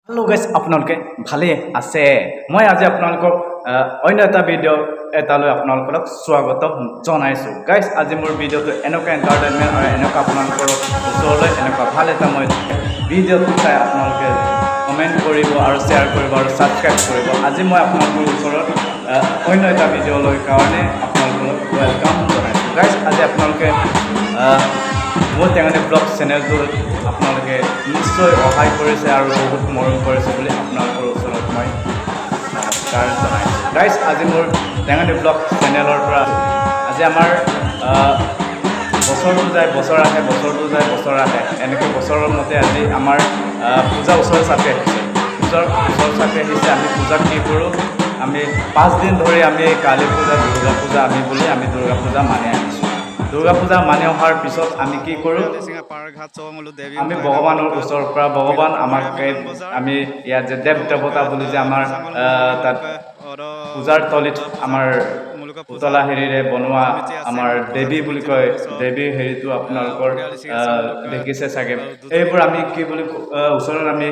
hello guys আপোনালোকে ভালে আছে মই আজি আপোনালোকক অন্য এটা ভিডিও এটালৈ আপোনালোকক স্বাগত জনাইছো গাইস আজি মোৰ ভিডিওটো এনেকা এন্টাৰটেইনমেন্ট আৰু এনেকা আপোনালোকৰ ওচৰলৈ এনেকা ভাল এটা মই ভিডিওটো চাই আপোনালোকে কমেন্ট কৰিব আৰু শেয়াৰ কৰিব আৰু সাবস্ক্ৰাইব কৰিব আজি মই আপোনালোকৰ ওচৰত অন্য এটা ভিডিওলৈ কাৰণে আপোনালোকক ওয়েলকাম জনাইছো গাইস আজি আপোনালোকে মোৰ টেঙানি ব্লগ চেনেলটো আপোনালোকে নিশ্চয় সহায় কৰিছে আৰু বহুত মৰম কৰিছে বুলি আপোনালোকৰ ওচৰত মই নমস্কাৰ জনাইছোঁ গাইজ আজি মোৰ টেঙানি ব্লগ চেনেলৰ পৰা আজি আমাৰ বছৰটো যায় বছৰ আহে বছৰটো যায় বছৰ আহে এনেকৈ বছৰৰ মতে আজি আমাৰ পূজা ওচৰ চাপি আহিছে পূজাৰ ওচৰ চাপি আহিছে আমি পূজা কি কৰোঁ আমি 5 দিন ধৰি আমি কালী পূজা দুৰ্গা পূজা আমি বুলি আমি দুৰ্গা পূজা মানি আহিছোঁ দুৰ্গা পূজা মানি অহাৰ পিছত আমি কি কৰোঁ আমি ভগৱানৰ ওচৰৰ পৰা ভগৱান আমাক আমি ইয়াত যে দেৱ দেৱতা বুলি যে আমাৰ তাত পূজাৰ তলিত আমাৰ পুতলা হেৰিৰে বনোৱা আমাৰ দেৱী বুলি কয় দেৱী হেৰিটো আপোনালোকৰ দেখিছে চাগে এইবোৰ আমি কি বুলি ওচৰত আমি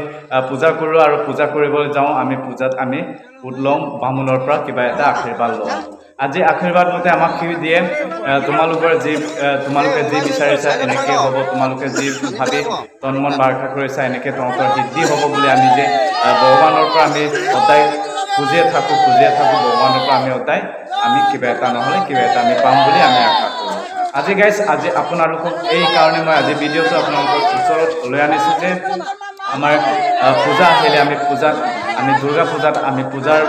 পূজা কৰোঁ আৰু পূজা কৰিবলৈ যাওঁ আমি পূজাত আমি ফুট লওঁ বামুণৰ পৰা কিবা এটা আশীৰ্বাদ লওঁ আজি আশীৰ্বাদ মতে আমাক কি দিয়ে তোমালোকৰ যি তোমালোকে যি বিচাৰিছা এনেকৈ হ'ব তোমালোকে যি ভাবি তন মন বাৰ্তা কৰিছা এনেকৈ তহঁতৰ সিদ্ধি হ'ব বুলি আমি যে ভগৱানৰ পৰা আমি সদায় খুজিয়ে থাকোঁ ভগৱানৰ পৰা আমি সদায় আমি কিবা এটা নহ'লে কিবা এটা আমি পাম বুলি আমি আশা কৰোঁ আজি গাইজ আজি আপোনালোকক এই কাৰণে মই আজি ভিডিঅ'টো আপোনালোকৰ ওচৰত লৈ আনিছোঁ যে আমাৰ পূজা আহিলে আমি পূজাত আমি দুৰ্গা পূজাত আমি পূজাৰ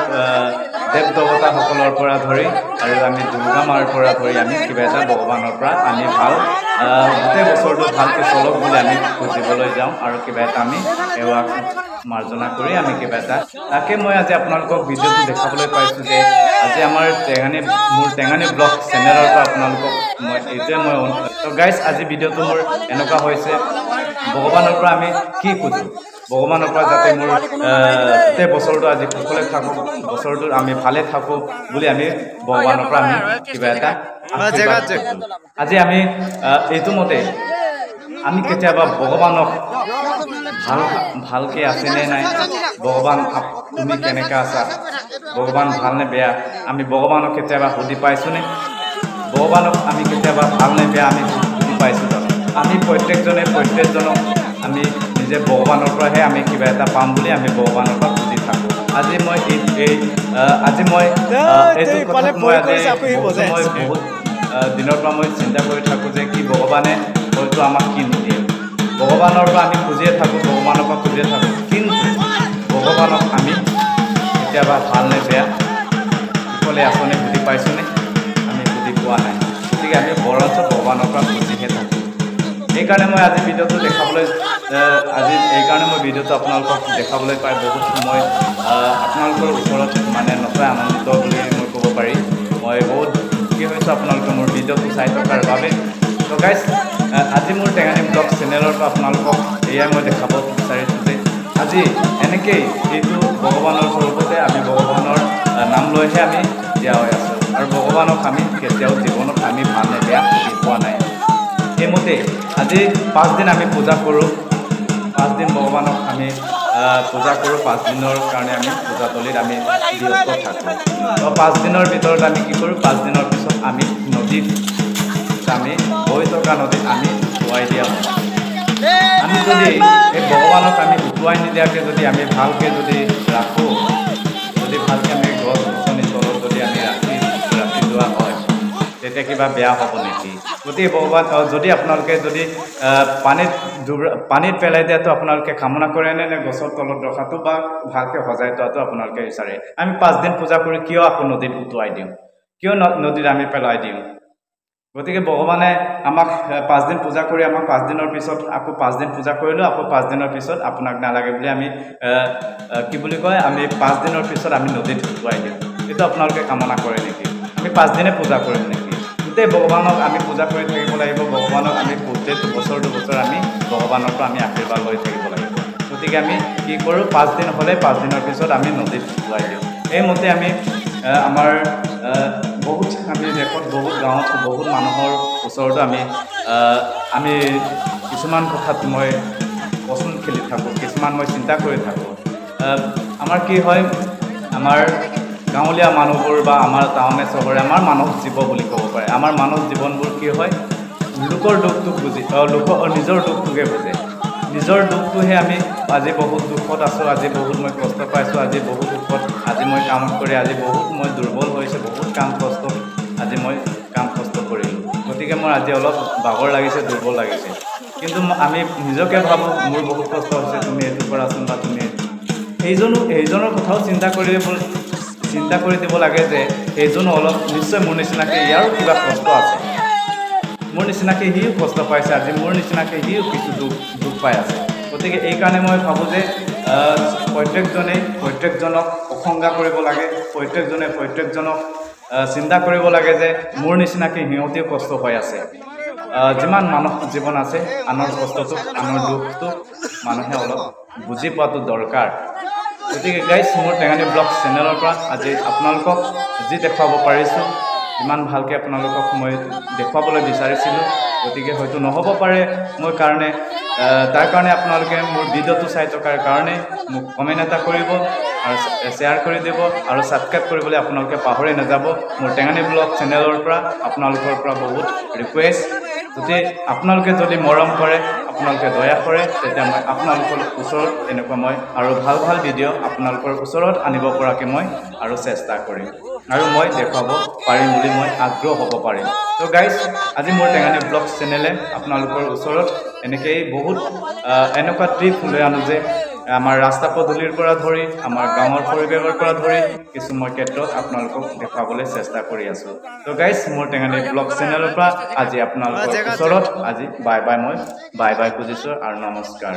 দেৱ দেৱতাসকলৰ পৰা ধৰি আৰু আমি দুৰ্গা মাৰ পৰা ধৰি আমি কিবা এটা ভগৱানৰ পৰা আমি ভাল গোটেই বছৰটো ভালকৈ চলক বুলি আমি খুজিবলৈ যাওঁ আৰু কিবা এটা আমি সেৱা মাৰ্জনা কৰি আমি কিবা এটা তাকে মই আজি আপোনালোকক ভিডিঅ'টো দেখাবলৈ পাইছোঁ যে আজি আমাৰ মোৰ টেঙানি ব্লগ চেনেলৰ পৰা আপোনালোকক মই এইটোৱে মই তো গাইজ আজি ভিডিঅ'টো মোৰ এনেকুৱা হৈছে ভগৱানৰ পৰা আমি কি খুজোঁ ভগৱানৰ পৰা যাতে মোৰ গোটেই বছৰটো আজি কুশলে থাকোঁ বছৰটো আমি ভালে থাকোঁ বুলি আমি ভগৱানৰ পৰা আমি কিবা এটা আজি আমি এইটো মতে আমি কেতিয়াবা ভগৱানক ভালকৈ আছেনে নাই ভগৱান তুমি কেনেকৈ আছা ভগৱান ভালনে বেয়া আমি ভগৱানক কেতিয়াবা সুধি পাইছোঁনে ভগৱানক আমি কেতিয়াবা ভালনে বেয়া আমি সুধি পাইছোঁ আমি প্ৰত্যেকজনক আমি নিজে ভগৱানৰ পৰাহে আমি কিবা এটা পাম বুলি আমি ভগৱানৰ পৰা খুজি থাকোঁ আজি মই এইটো কথাত মই বহুত দিনৰ পৰা মই চিন্তা কৰি থাকোঁ যে কি ভগৱানে হয়তো আমাক কি নিদিয়ে ভগৱানৰ পৰা আমি খুজিয়ে থাকোঁ কিন্তু ভগৱানক আমি কেতিয়াবা ভালনে বেয়া সকলে আঁচনি বুজি পাইছোঁনে আমি বুজি পোৱা নাই গতিকে আমি বৰঞ্চ ভগৱানৰ পৰা খুজিহে থাকোঁ এইকাৰণে মই আজি ভিডিঅ'টো দেখাবলৈ আপোনালোকক দেখাবলৈ পাই বহুত সময় আপোনালোকৰ ওচৰত মানে নথৈ আনন্দিত বুলি মই ক'ব পাৰি মই বহুত সুখী হৈছোঁ আপোনালোকে মোৰ ভিডিঅ'টো চাই থকাৰ বাবে তো গাইজ আজি মোৰ টেঙানি ব্লগ চেনেলৰ পৰা আপোনালোকক এয়াই মই দেখাব বিচাৰিছোঁ যে আজি এনেকেই এইটো ভগৱানৰ স্বৰূপতে আমি ভগৱানৰ নাম লৈহে আমি জীয়া হৈ আছোঁ আৰু ভগৱানক আমি কেতিয়াও জীৱনত আমি ভালনে বেয়া বুজি পোৱা নাই সেইমতে আজি 5 দিন আমি পূজা কৰোঁ 5 দিন ভগৱানক আমি পূজা কৰোঁ 5 দিনৰ কাৰণে আমি পূজাতলিত আমি ব্যস্ত থাকোঁ তো 5 দিনৰ ভিতৰত আমি কি কৰোঁ 5 দিনৰ পিছত আমি নদীত আমি বৈ থকা নদীত আমি উটুৱাই দিয়া হয় আমি যদি এই ভগৱানক আমি উটুৱাই নিদিয়াকৈ যদি আমি ভালকৈ যদি ৰাখোঁ যদি ভালকৈ আমি গছ গছনি তলত যদি আমি ৰাখি যোৱা হয় তেতিয়া কিবা বেয়া হ'ব নেকি গতিকে ভগৱান যদি আপোনালোকে যদি পানীত পেলাই দিয়াটো আপোনালোকে কামনা কৰেনে নে গছৰ তলত ৰখাটো বা ভালকৈ সজাই থোৱাটো আপোনালোকে বিচাৰে আমি 5 দিন পূজা কৰি কিয় আকৌ নদীত উটুৱাই দিওঁ কিয় নদীত আমি পেলাই দিওঁ গতিকে ভগৱানে আমাক 5 দিন পূজা কৰি আমাক 5 দিনৰ পিছত আকৌ 5 দিন পূজা কৰিলোঁ আকৌ 5 দিনৰ পিছত আপোনাক নালাগে বুলি আমি কি বুলি কয় আমি 5 দিনৰ পিছত আমি নদীত উটুৱাই দিওঁ এইটো আপোনালোকে কামনা কৰে নেকি আমি 5 দিনে পূজা কৰিম নেকি গোটেই ভগৱানক আমি পূজা কৰি থাকিব লাগিব ভগৱানক আমি প্ৰত্যেক বছৰ আমি ভগৱানৰ পৰা আমি আশীৰ্বাদ লৈ থাকিব লাগিব গতিকে আমি কি কৰোঁ 5 দিন হ'লে 5 দিনৰ পিছত আমি নদীত উটুৱাই দিওঁ এইমতে আমি আমাৰ বহুত আমি দেশত বহুত গাঁৱত বহুত মানুহৰ ওচৰতো আমি কিছুমান কথাত মই পচন্দ খেলি থাকোঁ কিছুমান মই চিন্তা কৰি থাকোঁ আমাৰ কি হয় আমাৰ গাঁৱলীয়া মানুহবোৰ বা আমাৰ টাউনে চহৰে আমাৰ মানৱ জীৱ বুলি ক'ব পাৰে আমাৰ মানৱ জীৱনবোৰ কি হয় লোকৰ দুখটোক বুজি নিজৰ দুখটোকে বুজে নিজৰ দুখটোহে আমি আজি বহুত দুখত আছোঁ আজি বহুত মই কষ্ট পাইছোঁ আজি বহুত দুখত আজি মই কাম কৰি আজি বহুত মই দুৰ্বল হৈছোঁ বহুত কষ্ট আজি মই কষ্ট কৰিলোঁ গতিকে মোৰ আজি অলপ ভাগৰ লাগিছে দুৰ্বল লাগিছে কিন্তু আমি নিজকে ভাবোঁ মোৰ বহুত কষ্ট হৈছে তুমি এইটো কৰাচোন বা তুমি এইজনৰ কথাও চিন্তা কৰি দিব লাগে যে এইজনো অলপ নিশ্চয় মোৰ নিচিনাকৈ ইয়াৰো কিবা কষ্ট আছে মোৰ নিচিনাকৈ সিও কষ্ট পাইছে আজি মোৰ নিচিনাকৈ সিও কিছু দুখ পাই আছে গতিকে এইকাৰণে মই ভাবোঁ যে প্ৰত্যেকজনক প্ৰশংসা কৰিব লাগে প্ৰত্যেকজনক চিন্তা কৰিব লাগে যে মোৰ নিচিনাকৈ সিহঁতেও কষ্ট হৈ আছে যিমান মানৱ জীৱন আছে আনৰ কষ্টটো আনৰ দুখটো মানুহে অলপ বুজি পোৱাটো দৰকাৰ গতিকে গাইজ মোৰ টেঙানী ব্লগ চেনেলৰ পৰা আজি আপোনালোকক যি দেখুৱাব পাৰিছোঁ ইমান ভালকৈ আপোনালোকক মই দেখুৱাবলৈ বিচাৰিছিলোঁ গতিকে হয়তো নহ'ব পাৰে মোৰ কাৰণে তাৰ কাৰণে আপোনালোকে মোৰ ভিডিঅ'টো চাই থকাৰ কাৰণে মোক কমেণ্ট এটা কৰিব আৰু শ্বেয়াৰ কৰি দিব আৰু ছাবস্ক্ৰাইব কৰিবলৈ আপোনালোকে পাহৰি নাযাব মোৰ টেঙানী ব্লগ চেনেলৰ পৰা আপোনালোকৰ পৰা বহুত ৰিকুৱেষ্ট যদি আপোনালোকে যদি মৰম কৰে আপোনালোকে দয়া কৰে তেতিয়া মই আপোনালোকৰ ওচৰত এনেকুৱা মই আৰু ভাল ভিডিঅ' আপোনালোকৰ ওচৰত আনিব পৰাকৈ মই আৰু চেষ্টা কৰিম আৰু মই দেখুৱাব পাৰিম বুলি মই আগ্ৰহ হ'ব পাৰিম তো গাইজ আজি মোৰ টেঙানী ব্লগ চেনেলে আপোনালোকৰ ওচৰত এনেকৈয়ে বহুত এনেকুৱা ট্ৰিপ লৈ আনো যে আমাৰ ৰাস্তা পদূলিৰ পৰা ধৰি আমাৰ গাঁৱৰ পৰিৱেশৰ পৰা ধৰি কিছু মই ক্ষেত্ৰত আপোনালোকক দেখুৱাবলৈ চেষ্টা কৰি আছোঁ তো গাইজ মোৰ টেঙানী ব্লগ চেনেলৰ পৰা আজি আপোনালোকৰ ওচৰত আজি বাই বাই খুজিছোঁ আৰু নমস্কাৰ